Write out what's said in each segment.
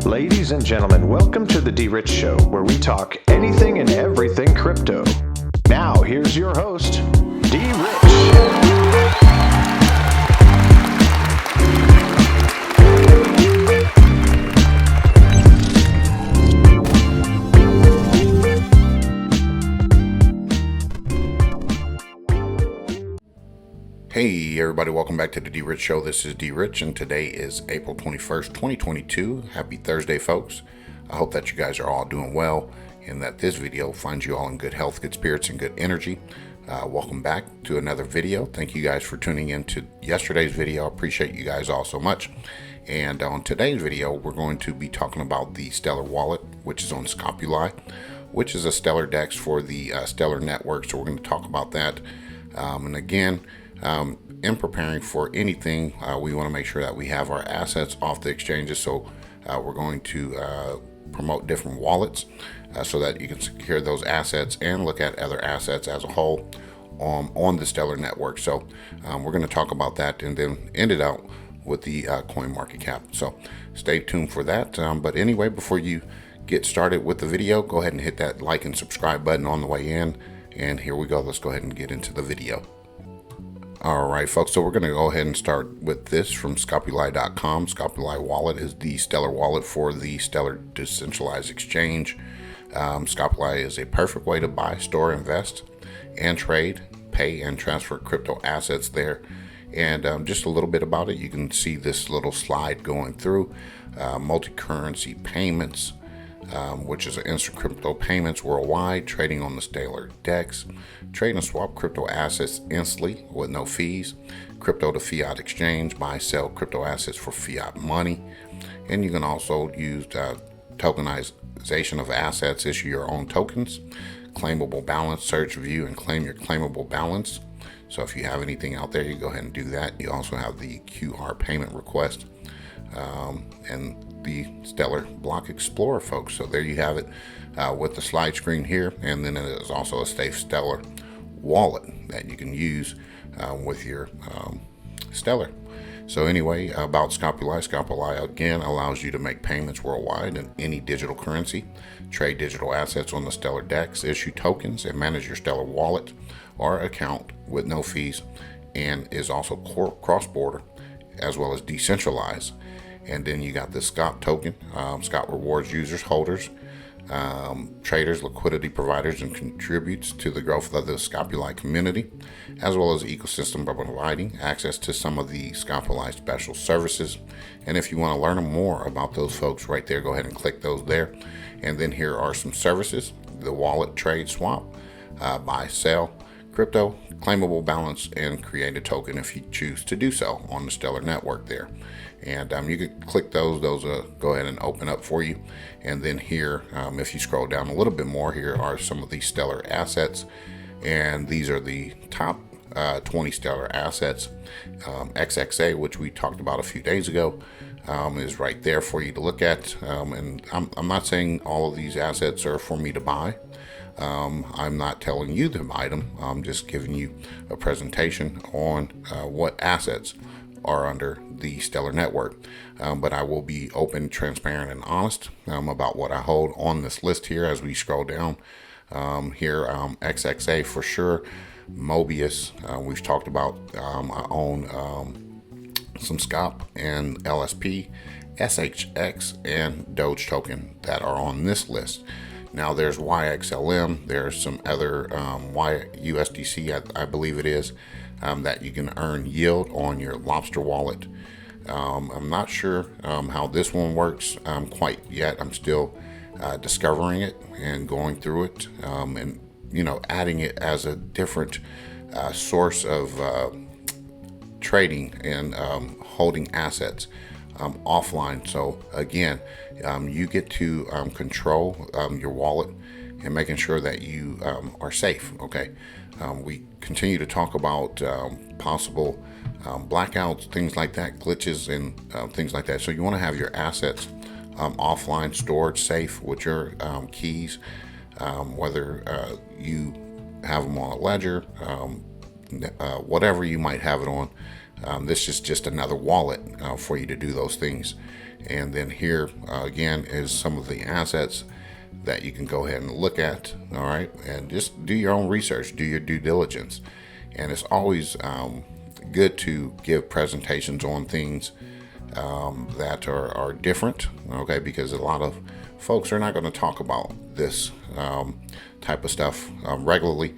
Ladies and gentlemen, welcome to the DRich Show, where we talk anything and everything crypto. Now, here's your host, DRich. Hey everybody, welcome back to the DRich Show. This is DRich and today is April 21st, 2022. Happy Thursday, folks. I hope that you guys are all doing well and that this video finds you all in good health, good spirits, and good energy. Welcome back to another video. Thank you guys for tuning in to yesterday's video. I appreciate you guys all so much. And on today's video, we're going to be talking about the Stellar wallet, which is on Scopuly, which is a Stellar Dex for the Stellar network. So we're going to talk about that. And again, in preparing for anything, we want to make sure that we have our assets off the exchanges. So we're going to promote different wallets so that you can secure those assets and look at other assets as a whole on the Stellar network. So we're going to talk about that and then end it out with the CoinMarketCap. So stay tuned for that. But anyway, before you get started with the video, go ahead and hit that like and subscribe button on the way in. And here we go. Let's go ahead and get into the video. All right, folks, so we're going to go ahead and start with this from Scopuly.com. Scopuly wallet is the Stellar wallet for the Stellar decentralized exchange. Scopuly is a perfect way to buy, store, invest, and trade, pay, and transfer crypto assets there. And just a little bit about it, you can see this little slide going through multi-currency payments, which is instant crypto payments worldwide, trading on the Stellar Dex, trade and swap crypto assets instantly with no fees, crypto to fiat exchange, buy, sell crypto assets for fiat money, and you can also use tokenization of assets, issue your own tokens, claimable balance, search, view, and claim your claimable balance. So if you have anything out there, you go ahead and do that. You also have the QR payment request and the Stellar Block Explorer, folks. So there you have it with the slide screen here, and then it is also a safe Stellar wallet that you can use with your Stellar. So anyway, about Scopuly. Scopuly again allows you to make payments worldwide in any digital currency, trade digital assets on the Stellar Dex, issue tokens, and manage your Stellar wallet or account with no fees, and is also cross-border as well as decentralized. And then you got the Scop token. Scop rewards users, holders, traders, liquidity providers, and contributes to the growth of the Scopuly community, as well as ecosystem by providing access to some of the Scopuly special services. And if you want to learn more about those folks right there, go ahead and click those there. And then here are some services: the wallet, trade, swap, buy, sell crypto, claimable balance, and create a token if you choose to do so on the Stellar network there. And you can click those go ahead and open up for you. And then here, if you scroll down a little bit more, here are some of the Stellar assets, and these are the top 20 Stellar assets. XRPhy, which we talked about a few days ago, is right there for you to look at. And I'm not saying all of these assets are for me to buy. I'm not telling you to buy them. I'm just giving you a presentation on what assets are under the Stellar network. But I will be open, transparent, and honest about what I hold on this list here as we scroll down. Here, XRPhy for sure. Mobius, we've talked about. I own some Scop and LSP, SHX, and Doge token that are on this list. Now there's YXLM, there's some other USDC, I believe it is, that you can earn yield on your LOBSTR wallet. I'm not sure how this one works quite yet. I'm still discovering it and going through it, and adding it as a different source of trading and holding assets offline. So again, you get to control your wallet and making sure that you are safe. Okay, we continue to talk about possible blackouts, things like that, glitches, and things like that. So you want to have your assets offline, stored, safe with your keys, whether you have them on a ledger, whatever you might have it on. This is just another wallet for you to do those things. And then here again is some of the assets that you can go ahead and look at. All right, and just do your own research, do your due diligence. And it's always good to give presentations on things that are different, okay, because a lot of folks are not going to talk about this type of stuff regularly,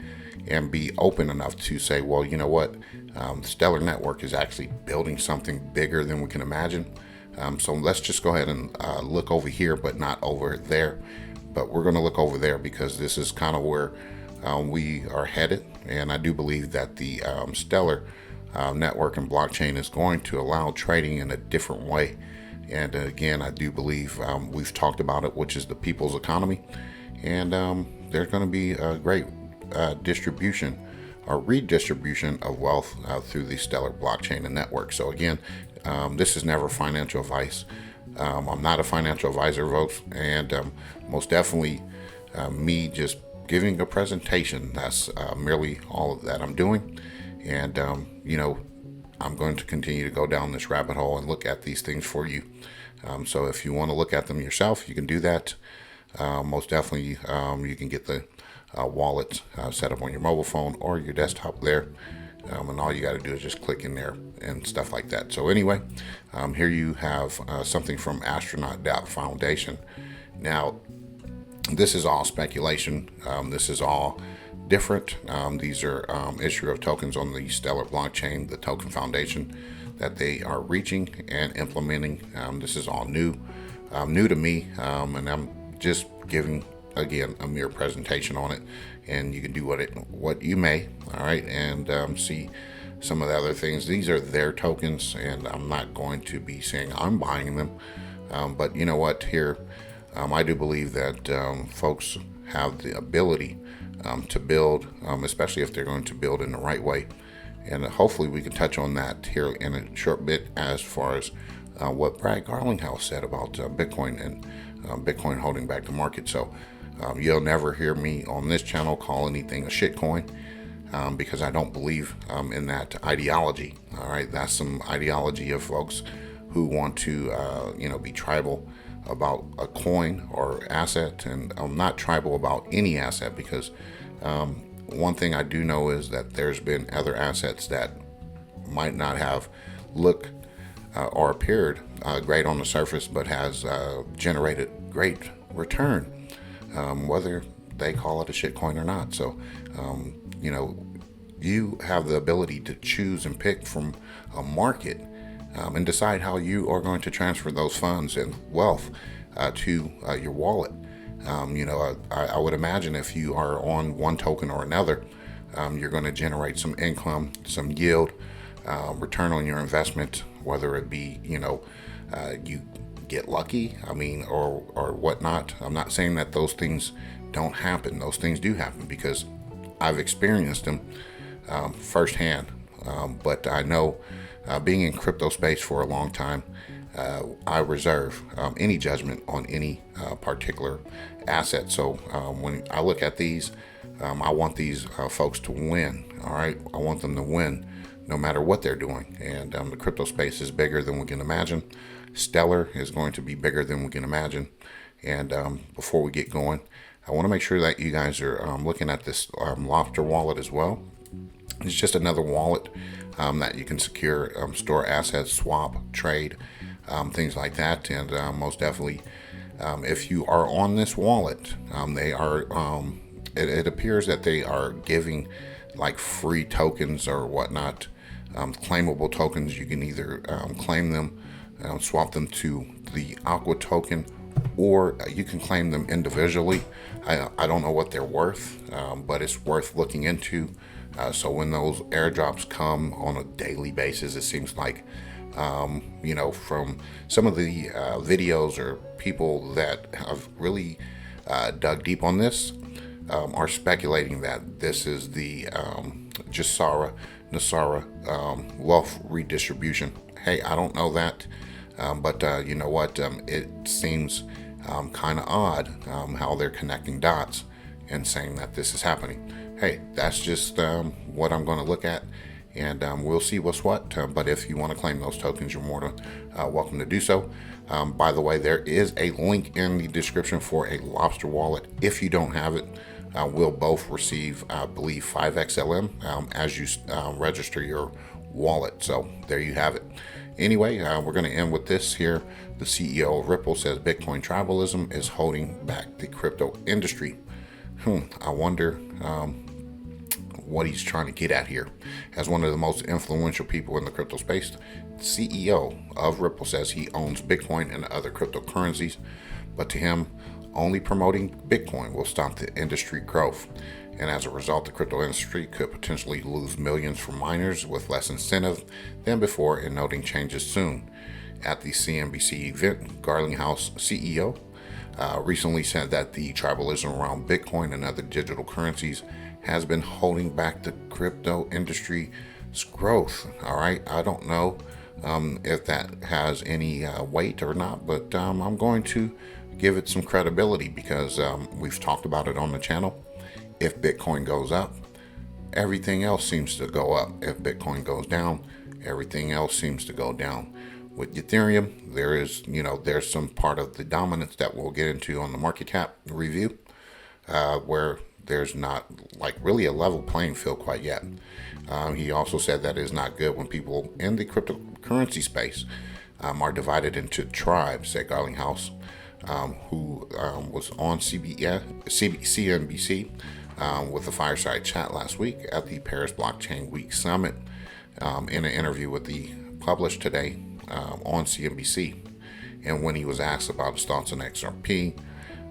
and be open enough to say, well, you know what, Stellar Network is actually building something bigger than we can imagine. So let's just go ahead and look over here, but not over there. But we're going to look over there because this is kind of where we are headed. And I do believe that the Stellar network and blockchain is going to allow trading in a different way. And again, I do believe we've talked about it, which is the people's economy. And there's going to be a great distribution or redistribution of wealth through the Stellar blockchain and network. So again, this is never financial advice. I'm not a financial advisor, folks, and most definitely me just giving a presentation. That's merely all that I'm doing. And, I'm going to continue to go down this rabbit hole and look at these things for you. So if you want to look at them yourself, you can do that. Most definitely, you can get the wallet set up on your mobile phone or your desktop there. And all you got to do is just click in there and stuff like that. So anyway, here you have something from Astronaut.foundation. Now, this is all speculation. This is all different. These are issue of tokens on the Stellar blockchain, the token foundation that they are reaching and implementing. This is all new to me, and I'm just giving again a mere presentation on it, and you can do what you may. All right, and see some of the other things. These are their tokens, and I'm not going to be saying I'm buying them, but you know what, here I do believe that folks have the ability to build, especially if they're going to build in the right way. And hopefully we can touch on that here in a short bit as far as what Brad Garlinghouse said about Bitcoin and Bitcoin holding back the market. So you'll never hear me on this channel call anything a shitcoin, because I don't believe in that ideology. All right, that's some ideology of folks who want to be tribal about a coin or asset, and I'm not tribal about any asset, because one thing I do know is that there's been other assets that might not have looked or appeared great on the surface, but has generated great return, whether they call it a shitcoin or not. So you have the ability to choose and pick from a market, and decide how you are going to transfer those funds and wealth to your wallet. I would imagine if you are on one token or another, you're going to generate some income, some yield, return on your investment, whether it be, you get lucky, or whatnot. I'm not saying that those things don't happen. Those things do happen because I've experienced them firsthand. But I know, being in crypto space for a long time, I reserve any judgment on any particular asset. So when I look at these, I want these folks to win. All right, I want them to win no matter what they're doing. And the crypto space is bigger than we can imagine. Stellar is going to be bigger than we can imagine. And before we get going, I want to make sure that you guys are looking at this LOBSTR wallet as well. It's just another wallet that you can secure, store assets, swap, trade, things like that. And most definitely, if you are on this wallet, they are. It appears that they are giving like free tokens or whatnot, claimable tokens. You can either claim them, swap them to the Aqua token, or you can claim them individually. I don't know what they're worth, but it's worth looking into. So when those airdrops come on a daily basis, it seems like, from some of the videos or people that have really dug deep on this, are speculating that this is the Nasara wealth redistribution. Hey, I don't know that, but you know what? It seems kind of odd how they're connecting dots and saying that this is happening. Hey, that's just what I'm going to look at and we'll see what's what. But if you want to claim those tokens, you're more than welcome to do so. By the way, there is a link in the description for a LOBSTR wallet. If you don't have it, we'll both receive, I believe, 5XLM as you register your wallet. So there you have it. Anyway, we're going to end with this here. The CEO of Ripple says Bitcoin tribalism is holding back the crypto industry. I wonder what he's trying to get at here. As one of the most influential people in the crypto space, the CEO of Ripple says he owns Bitcoin and other cryptocurrencies, but to him, only promoting Bitcoin will stop the industry growth. And as a result, the crypto industry could potentially lose millions for miners with less incentive than before, and noting changes soon. At the CNBC event, Garlinghouse CEO recently said that the tribalism around Bitcoin and other digital currencies has been holding back the crypto industry's growth. All right, I don't know if that has any weight or not, but I'm going to give it some credibility because we've talked about it on the channel. If Bitcoin goes up, everything else seems to go up. If Bitcoin goes down, everything else seems to go down. With Ethereum, there's some part of the dominance that we'll get into on the market cap review, where there's not like really a level playing field quite yet. He also said that it's not good when people in the cryptocurrency space are divided into tribes, said Garlinghouse, who was on CNBC with a fireside chat last week at the Paris Blockchain Week Summit. In an interview with the published today on CNBC, and when he was asked about his thoughts on XRP,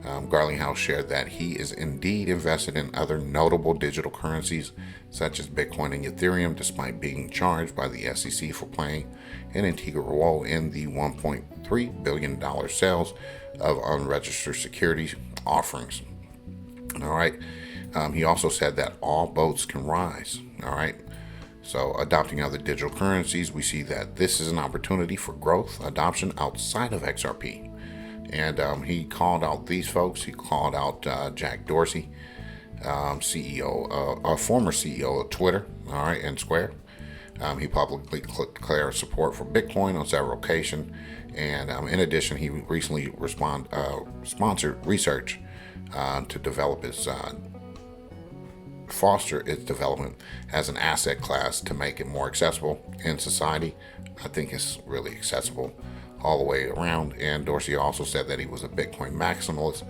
Garlinghouse shared that he is indeed invested in other notable digital currencies such as Bitcoin and Ethereum, despite being charged by the SEC for playing an integral role in the $1.3 billion sales of unregistered securities offerings. All right. He also said that all boats can rise. All right. So adopting other digital currencies, we see that this is an opportunity for growth adoption outside of XRP. And he called out these folks. He called out Jack Dorsey, former CEO of Twitter, all right, and Square. He publicly declared support for Bitcoin on several occasions. And in addition, he recently sponsored research to develop foster its development as an asset class to make it more accessible in society. I think it's really accessible all the way around. And Dorsey also said that he was a Bitcoin maximalist,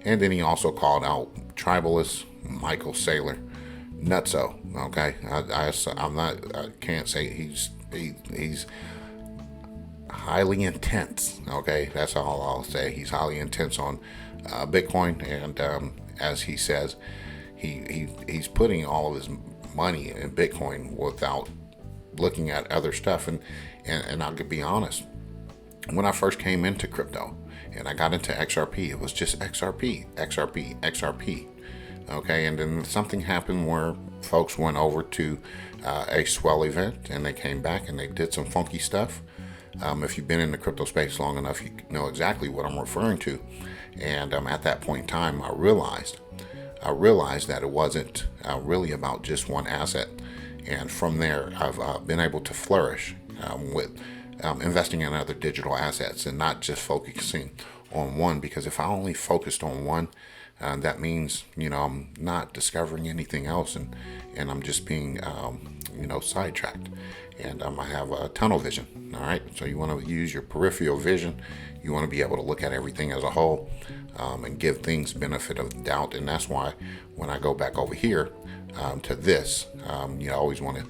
and then he also called out tribalist Michael Saylor nutso. Okay, I can't say he's highly intense. Okay, that's all I'll say. He's highly intense on Bitcoin, and as he says, he's putting all of his money in Bitcoin without looking at other stuff. And I'll be honest, when I first came into crypto and I got into XRP, it was just XRP. Okay, and then something happened where folks went over to a swell event and they came back and they did some funky stuff. If you've been in the crypto space long enough, you know exactly what I'm referring to. And at that point in time, I realized that it wasn't really about just one asset. And from there, I've been able to flourish with investing in other digital assets and not just focusing on one. Because if I only focused on one, that means, I'm not discovering anything else, and I'm just being, sidetracked. And I have a tunnel vision. All right. So you want to use your peripheral vision. You want to be able to look at everything as a whole and give things benefit of the doubt. And that's why when I go back over here to this, you always want to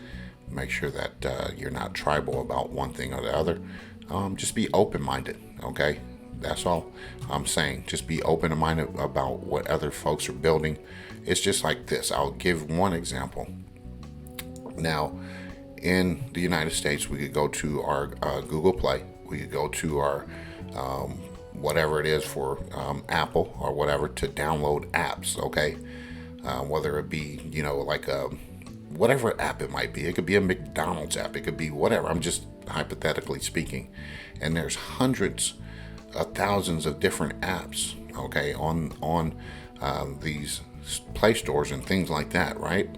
make sure that you're not tribal about one thing or the other. Just be open-minded. Okay. That's all I'm saying. Just be open-minded about what other folks are building. It's just like this. I'll give one example. Now, in the United States, we could go to our Google Play. We could go to our whatever it is for Apple or whatever to download apps. Okay, whether it be whatever app it might be. It could be a McDonald's app. It could be whatever. I'm just hypothetically speaking. And there's hundreds of thousands of different apps. Okay, on these Play stores and things like that. Right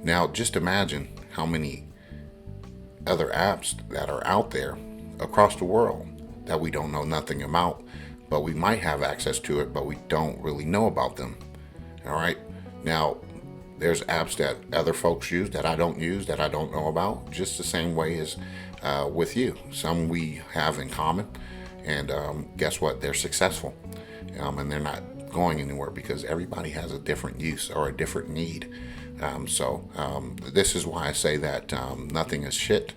now, just imagine how many other apps that are out there across the world that we don't know nothing about, but we might have access to it, but we don't really know about them. All right. Now, there's apps that other folks use that I don't use, that I don't know about, just the same way as with you. Some we have in common, and guess what? They're successful, and they're not going anywhere because everybody has a different use or a different need. This is why I say that nothing is shit,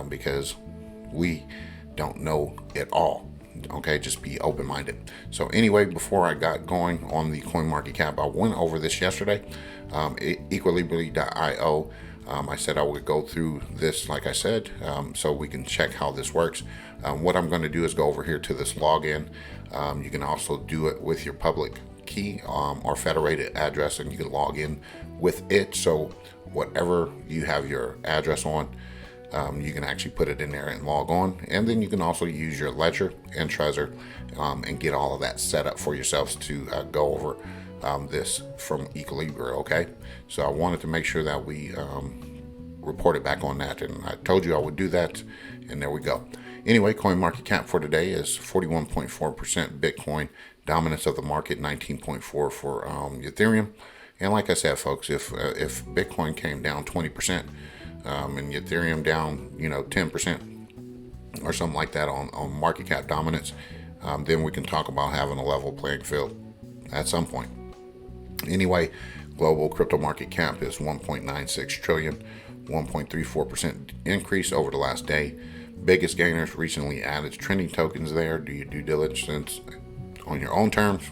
because we don't know it all. Okay, just be open-minded. So anyway, before I got going on the CoinMarketCap, I went over this yesterday. Equilibri.io. I said I would go through this, like I said, so we can check how this works. What I'm going to do is go over here to this login. You can also do it with your public key or federated address, and you can log in with it. So whatever you have your address on, you can actually put it in there and log on. And then you can also use your Ledger and Trezor and get all of that set up for yourselves to go over this from Equilibri. Okay, so I wanted to make sure that we reported back on that, and I told you I would do that, and there we go. Anyway, CoinMarketCap for today is 41.4% Bitcoin, dominance of the market 19.4 for Ethereum. And like I said, folks, if Bitcoin came down 20%, and Ethereum down 10% or something like that on market cap dominance, then we can talk about having a level playing field at some point. Anyway, global crypto market cap is 1.96 trillion, 1.34% increase over the last day. Biggest gainers recently added trending tokens there. Do your due diligence on your own terms.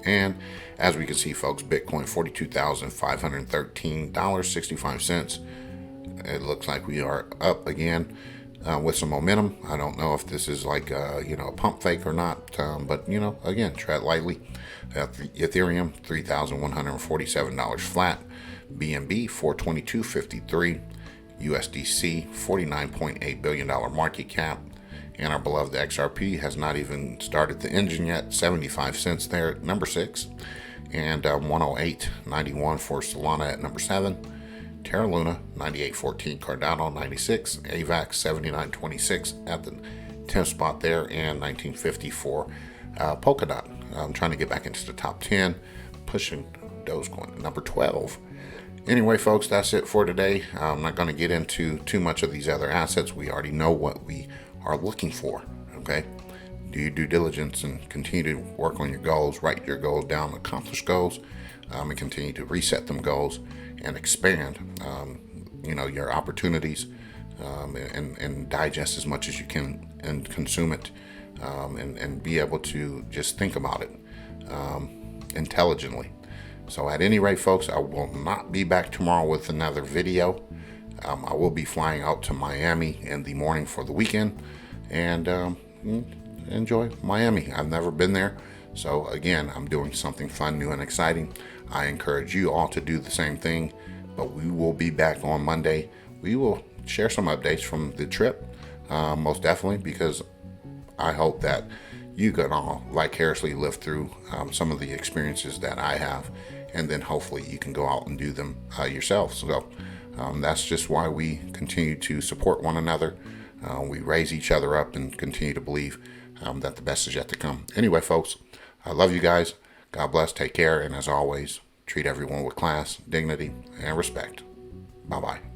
And as we can see, folks, Bitcoin $42,513.65. It looks like we are up again with some momentum. I don't know if this is like a pump fake or not, but again, tread lightly. Ethereum $3,147 flat. BNB $422.53. USDC $49.8 billion market cap. And our beloved XRP has not even started the engine yet. 75 cents there at number 6, and 108.91 for Solana at number 7. Terra Luna 98.14, Cardano 96, AVAX 79.26 at the 10th spot there, and 1950 for Polkadot. I'm trying to get back into the top 10, pushing Dogecoin to number 12. Anyway, folks, that's it for today. I'm not going to get into too much of these other assets. We already know what we are looking for. Okay, do your due diligence and continue to work on your goals. Write your goals down, accomplish goals, and continue to reset them goals and expand your opportunities, and digest as much as you can and consume it, and be able to just think about it intelligently. So at any rate, folks, I will not be back tomorrow with another video. I will be flying out to Miami in the morning for the weekend, and enjoy Miami. I've never been there. So again, I'm doing something fun, new, and exciting. I encourage you all to do the same thing, but we will be back on Monday. We will share some updates from the trip, most definitely, because I hope that you can all vicariously live through some of the experiences that I have, and then hopefully you can go out and do them yourself. So that's just why we continue to support one another. We raise each other up and continue to believe that the best is yet to come. Anyway, folks, I love you guys. God bless. Take care. And as always, treat everyone with class, dignity, and respect. Bye-bye.